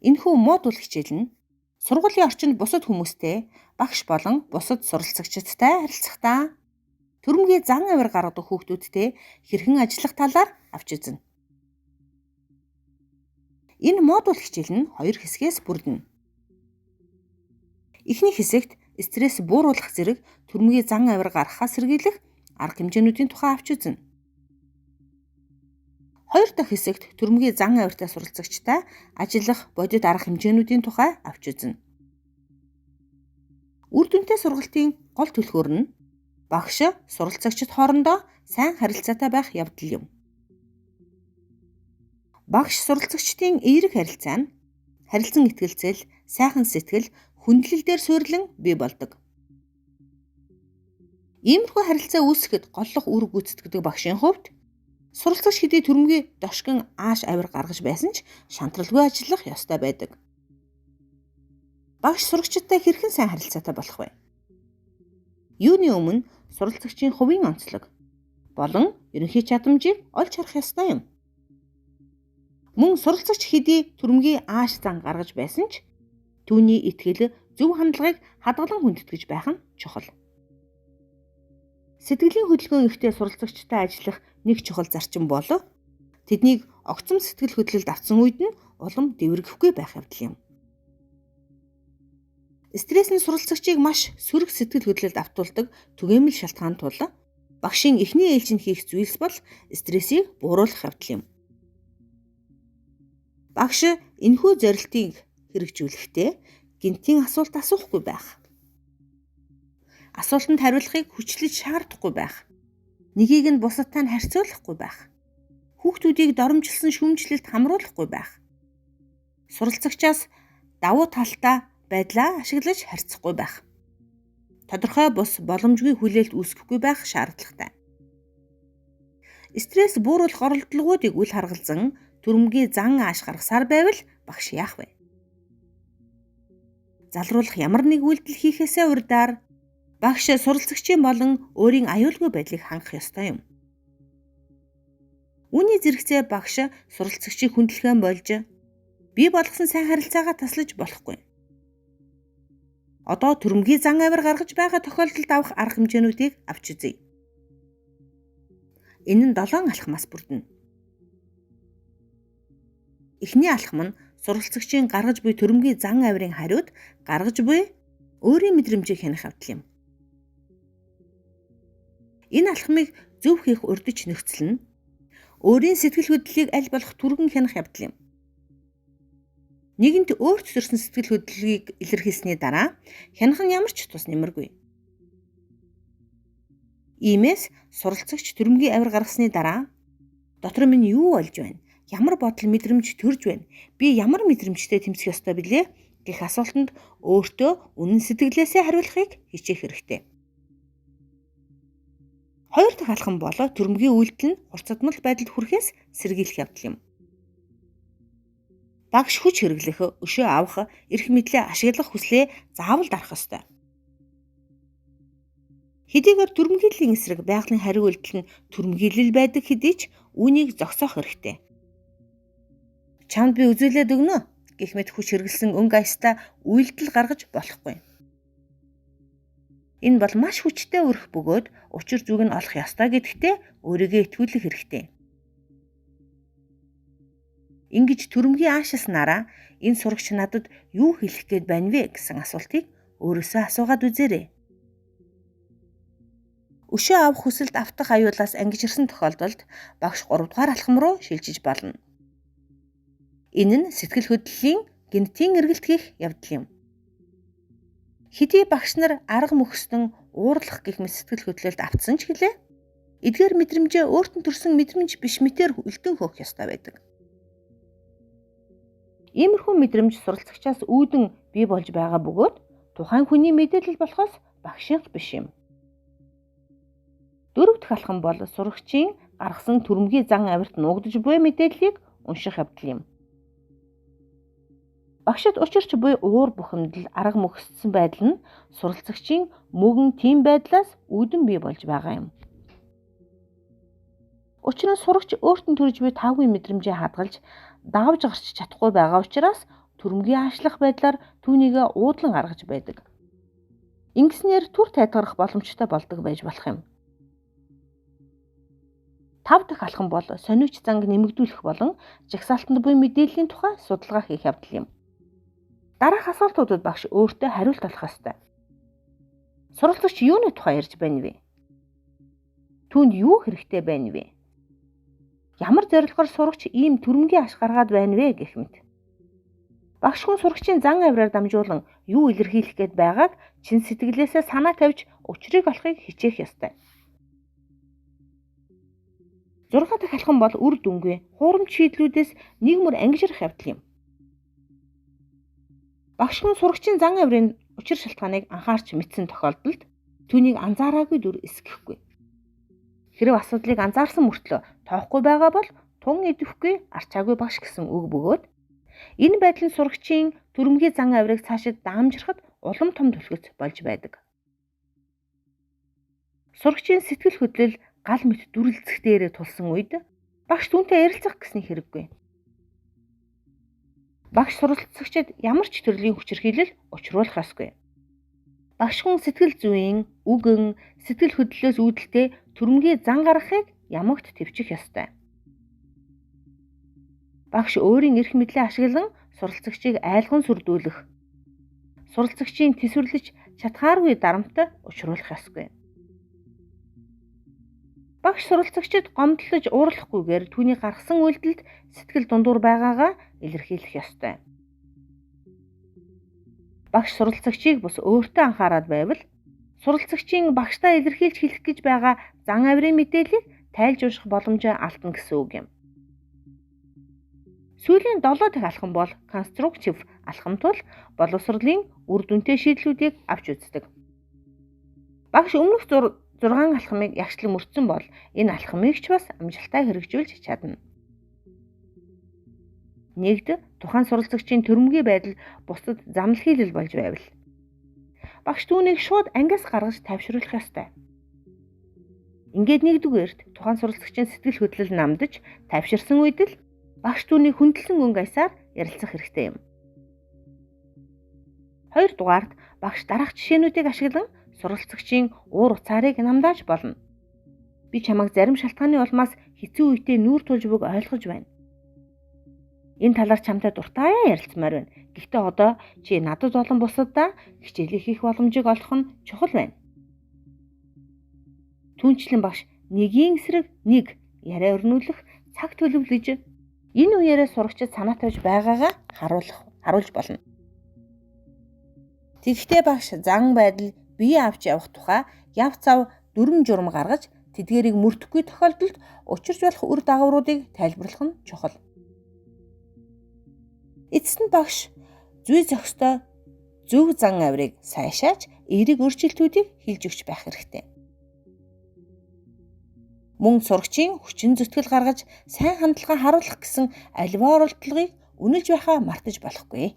Энэхүү модуль хичээл нь сургуулийн орчинд бусад хүмүүстэй, багш болон бусад суралцагчдтай харилцахдаа төрөмгийн зан авир гаргадаг хүүхдүүдтэй хэрхэн ажиллах талаар авч үзнэ. Энэ модуль хичээл нь 2 хэсгээс бүрдэнэ. Эхний хэсэгт стресс бууруулах зэрэг төрөмгийн зан авир гаргахаас сэргийлэх арга хэмжээнүүдийн тухай авч үзнэ. Хоёр дахь хэсэгт төрөмгийн зан авиртай суралцагчтай ажиллах бодит арга хэмжээнүүдийн тухай авч үзнэ. Үр дүнтэй сургалтын гол түлхүүр нь багш суралцагчид хоорондоо сайн харилцаатай байх явдал юм. Багш суралцагчдын эерэг харилцаа нь харилцан итгэлцэл, сайхан сэтгэл, хүндлэл дээр суурилан бий болдог. Иймэрхүү харилцаа үүсгэхэд голлох үүрэг гүйцэтгэдэг багшийн хувьд суралцагч хэдий төрөмгийн дошгин ааш авир гаргаж байсан ч шантралгүй ажиллах ёстой байдаг. Багш сурагчидтай хэрхэн сайн харилцаатай болох вэ? Юуны өмнө суралцагчийн хувийн онцлог болон ерөнхий чадамжийг олж харах ёстой юм. Мөн суралцагч хэдий төрөмгийн ааш зан гаргаж байсан ч түүний итгэл, зөв хандлагыг хадгалан хүндэтгэж байх нь чухал. Сэтгэлийн хөдөлгөөн ихтэй суралцагчтай ажиллах нэг чухал зарчим бол тэднийг огцом сэтгэл хөдлөлд авсан үед нь улам дэвргэхгүй байх явдал юм. Стресс нь суралцагчийг маш сөрөг сэтгэл хөдлөлд автуулдаг түгээмэл шалтгаан тул багшийн эхний ээлжинд хийх зүйлс бол стрессийг бууруулах явдал юм. Багш энэхүү зорилтыг хэрэгжүүлэхдээ гинтийн асуулт асуухгүй байх. Асуултанд хариулахыг хүчлэж шаардахгүй байх. Нэгийг нь бусадтай нь харьцуулахгүй байх. Хүүхдүүдийг доромжилсон шүүмжлэлд хамруулахгүй байх. Суралцагчаас давуу талтай байдлаа ашиглаж харьцахгүй байх. Тодорхой бус боломжгүй хүлээлт үүсгэхгүй байх шаардлагатай. Стресс бууруулах оролдлогуудыг үл харгалзан төрөмгийн зан ааш гаргасаар байвал багш яах вэ? Залруулах ямар нэг үйлдэл хийхээсээ урьдаар багш суралцагчийн болон өөрийн аюулгүй байдлыг хангах ёстой юм. Үүний зэрэгцээ багш суралцагчийг хүндлэхэн болж бий болгосон сайн харилцаагаа таслаж болохгүй. Одоо төрөмгийн зан авир гаргаж байгаа тохиолдолд авах арга хэмжээнүүдийг авч үзье. Энэ нь 7 алхмаас бүрдэнэ. Эхний алхам нь суралцагчийн гаргаж буй төрөмгийн зан авирын хариуд гаргаж буй өөрийн мэдрэмжийг хянах явдал юм. Энэ алхмыг зөв хийх урдч нөхцөл нь өөрийн сэтгэл хөдлөлийг аль болох түргэн хянах явдал юм. Нэгэнт өөрт төрсэн сэтгэл хөдлөлийг илэрхийлсэний дараа хянах нь ямар ч тус нэмэргүй. Иймээс суралцагч төрөмгийн авир гаргасны дараа дотор минь юу болж байна? Ямар бодол мэдрэмж төрж байна? Би ямар мэдрэмжтэй тэмцэх ёстой билээ гэх асуултанд өөртөө үнэн сэтгэлээсээ хариулахыг хичээх хэрэгтэй. Хоёр дахь алхам бол төрөмгийн үйлдэл нь хурцдмал байдалд хүрэхээс сэргийлэх явдал юм. Багш хүч хэрэглэх, өшөө авах, эрх мэдлээ ашиглах хүслээ заавал дарах ёстой. Хэдийгээр төрөмгийллийн эсрэг байгалийн хариу үйлдэл нь төрөмгийлэл байдаг хэдий ч үүнийг зогсоох хэрэгтэй. Чамд би үзүүлээд өгнө гэх мэт хүч хэрэглэсэн өнгө аястай үйлдэл гаргаж болохгүй. Энэ бол маш хүчтэй өрх бөгөөд учир зүг нь олох ёстой гэдэгтээ өөрийгөө итгүүлэх хэрэгтэй. Ингэж төрөмгийн аашилснараа энэ сурагч надад юу хэлэх гээд байна вэ гэсэн асуултыг өөрөөсөө асуугаад үзээрэй. Өшөө авах хүсэлд автах аюулаас ангижирсан тохиолдолд багш 3 дугаар алхам руу шилжиж болно. Энэ нь сэтгэл хөдлөлийн гинтийн эргэлт хийх явдал юм. Хэдий багш нар арга мөхсдөн уурлах гэх мэт сэтгэл хөдлөлд автсан ч гэлээ эдгээр мэдрэмжээ өөрт нь төрсэн мэдрэмж биш мэтээр үлдэн хөөх ёстой байдаг. Иймэрхүү мэдрэмж суралцагчаас үүдэн бий болж байгаа бөгөөд тухайн хүний мэдээлэл болохоос багшийнх биш юм. 4 дахь алхам бол сурагчийн гаргасан төрөмгийн зан авирт нуугдж буй мэдээллийг унших явдал юм. Багшид учирч буй уур бухимдал, арга мөхсдсөн байдал нь суралцагчийн мөгөн тийм байдлаас үүдэн бий болж байгаа юм. Учир нь сурагч өөрт нь төрж буй тавгүй мэдрэмжээ хадгалж давж гарч чадахгүй байгаа учраас түрэмгий аашлах байдлаар түүнийг уудлан гаргаж байдаг. Ингэснээр түр тайлгарах боломжтой болдог байж болох юм. 5 дахь алхам бол сониуч занг нэмэгдүүлэх болон жагсаалтанд буй мэдээллийн тухай судалгаа хийх явдал юм. Дараах асуултуудад багш өөртөө хариулт олох ёстой. Суралцагч юуны тухай ярьж байна вэ? Түүнд юу хэрэгтэй байна вэ? Ямар зорилгоор сурагч ийм түрэмгий аш гаргаад байна вэ гэх мэт. Багш хүн сурагчийн зан авираар дамжуулан юу илэрхийлэх гээд байгааг чин сэтгэлээсээ санаа тавьж учрыг олохыг хичээх ёстой. 6 дахь алхам бол үр дүнгүй, хуурамч шийдлүүдээс нэг мөр ангижрах явдал юм. Багш хүн сурагчийн зан авирын учир шалтгааныг анхаарч мэдсэн тохиолдолд түүнийг анзаараагүй дүр эсгэхгүй. Хэрэв асуудлыг анзаарсан мөртлөө тоохгүй байгаа бол тун идэвхгүй арчаагүй багш гэсэн үг бөгөөд энэ байдал нь сурагчийн түрэмгий зан авирыг цаашид даамжрахад улам том түлхэц болж байдаг. Сурагчийн сэтгэл хөдлөл гал мэт дүрлцэх дээрээ тулсан үед багш түүнтэй ярилцах гэсний хэрэггүй. Багш суралцагчид ямар ч төрлийн хүчирхийлэл учруулах ёсгүй. Багш хүн сэтгэл зүйн, үгэн, сэтгэл хөдлөлөөс үүдэлтэй түрэмгий зан гаргахыг ямагт төвчих ёстой. Багш өөрийн эрх мэдлээ ашиглан суралцагчийг айлган сүрдүүлэх, суралцагчийн тэсвэрлэж чадхааргүй дарамттай учруулах ёсгүй. Багш суралцагчид гомдлож уурлахгүйгээр түүний гаргасан үйлдэлд сэтгэл дундуур байгаагаа илэрхийлэх ёстой. Багш суралцагчийг бас өөртөө анхаарал байвал суралцагчийн багштай илэрхийлж хэлэх гэж байгаа зан авирын мэдээллийг тайлж унших боломжоо алдна гэсэн үг юм. Сүүлийн 7 дахь алхам бол конструктив алхам тул боловсролын үр дүнтэй шийдлүүдийг авч үздэг. Багш өмнөх 6 алхамыг ягшлан мөрдсөн бол энэ алхамыг ч бас амжилттай хэрэгжүүлж чадна. 1. Тухайн суралцагчийн түрэмгий байдал бусдад замнал хийлэл болж байвал багш түүнийг шууд ангиас гаргаж тайвшруулах ёстой. Ингээд 1-р тухайн суралцагчийн сэтгэл хөдлөл намдаж тайвширсан үед л багш түүнийг хүндэлсэн өнгө аясаар ярилцах хэрэгтэй юм. 2-р багш дараах жишээнүүдийг ашиглан суралцагчийн уур уцаарыг намдааж болно. Би чамайг зарим шалтгааны улмаас хэцүү үедээ нүүр тулж буг ойлгож байна. Энэ талаар чамтай дуртай ярилцмаар байна. Гэхдээ одоо чи надад болон бусаддаа хичээлээ хийх боломжийг олох нь чухал байна. Түүнчлэн багш нэгийн эсрэг нэг яриа өрнүүлэх цаг төлөвлөж энэ үеэрээ сурагчид санаа тавьж байгаагаа харуулж болно. Тэгэхдээ багш зан байдал бие авч явах тухай яв цав дүрм журм гаргаж тэдгээрийг мөрдөхгүй тохиолдолд учирч болох үр дагавруудыг тайлбарлах нь чухал. Эцэст нь багш зүй зохистой зөв зан авирыг сайшааж эерэг өөрчлөлтүүдийг хийж өгч байх хэрэгтэй. Мөн сурагчийн хүчин зүтгэл гаргаж сайн хандлага харуулах гэсэн аливаа оролдлогыг үнэлж байхаа мартаж болохгүй.